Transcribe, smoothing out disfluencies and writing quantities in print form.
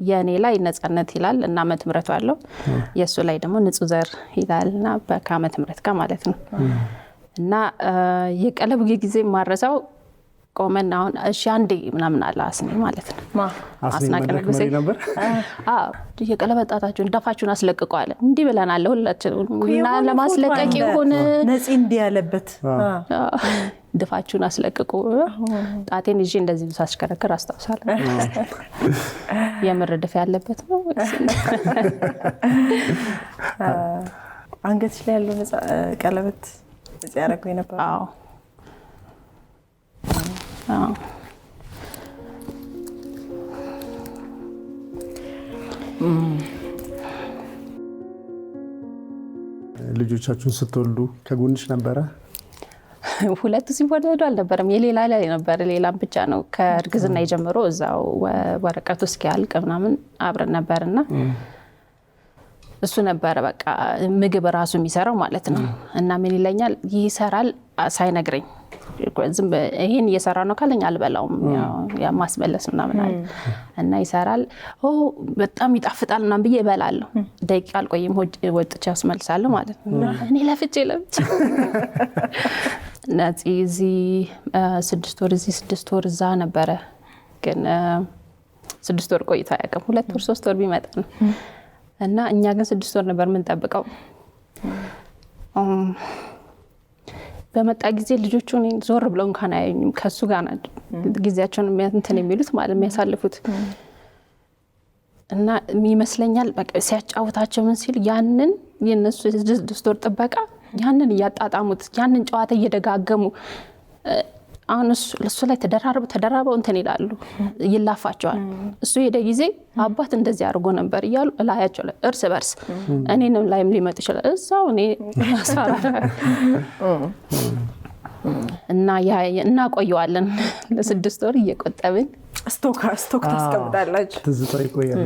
የኔ ላይ ነጻነት ይላል እና ዓመተ ምህረቱ አለው የሱ ላይ ደግሞ ንጹህ ዘር ይላልና በዓመተ ምህረት ጋር ማለት ነው እና የቀለብ ጊዜ ማረሳው ቆመን አሁን እሺ አንዴ ምናምን አለ አስኔ ማለት ነው አስናቀ ነበር የቀለበጣታችሁን ደፋችሁን አስለቅቁ አለ እንዲህ ብለናል ሁላችንም እና ለማስለቀቅ ይሁን ነፂ እንዲህ ያለበት ደፋችሁን አስለቅቁ ጣቴን ይዤ እንደዚህ ሳስከረከር አስተዋሳለሁ የምርድፍ ያለበት ነው አንገትሽ ላይ ያለው ቀለበት ያረጋው ነበር አዎ ልጆቻችሁን ስትወልዱ ከጎንሽ ነበረ ሁለቱ ሲወለዱ አልነበረም የሌላ ላይ ነበር ሌላም ብቻ ነው ከእርግዝና የጀመሮ እዛው ወረቀቱ እስኪያልቅ ምናምን አብረን ነበርና እሱ ነበር በቃ ምግብ ራሱ የሚሰራው ማለት ነው እና ምን ይለኛል ይሰራል ሳይነግረኝ ዝም ይሄን እየሰራ ነው ካለኝ አልበላውም ያው ማስበለስ ምናምን እና ይሰራል በጣም ይጣፍጣል ምናምን ብዬ እበላለሁ ደቂቃ አልቆይም ወጥቼ አስመልሳለሁ ማለት ነው እኔ ለፍቼ ነፂ እዚህ 6 ወር እዚህ 6 ወር እዛ ነበረ ግን 6 ወር ቆይታ ያቀም 2 ወር 3 ወር ቢመጣ ነው እና እኛ ግን 6 ወር ነበር ምን ጠብቀው በመጣ ጊዜ ልጆቹን ዞር ብለው እንኳን አያዩኝም ከሱ ጋር ናቸው ጊዜያቸውን እንትን የሚሉት ማለት የሚያሳልፉት እና የሚመስለኛል በቃ ሲያጫውታቸው ምን ሲል ያንን የነሱ 6 ወር ጥበቃ ያንን ያጣጣሙት ያንን ጨዋታ እየደጋገሙ አሁን እሱ ላይ ተደራርበው እንትን ይላሉ ይላፋቸዋል እሱ ሄደ ጊዜ አባት እንደዚህ አድርጎ ነበር ይያሉ ላያቸው እርስ በርስ እኔንም ላይም ሊመጥ ይችላል እዛው እኔ አሳራ እና እና ቆየዋለን ለ6 ወር እየቆጠብን ስቶክ ታስቀምጣላችሁ ትዝታ ይቆያል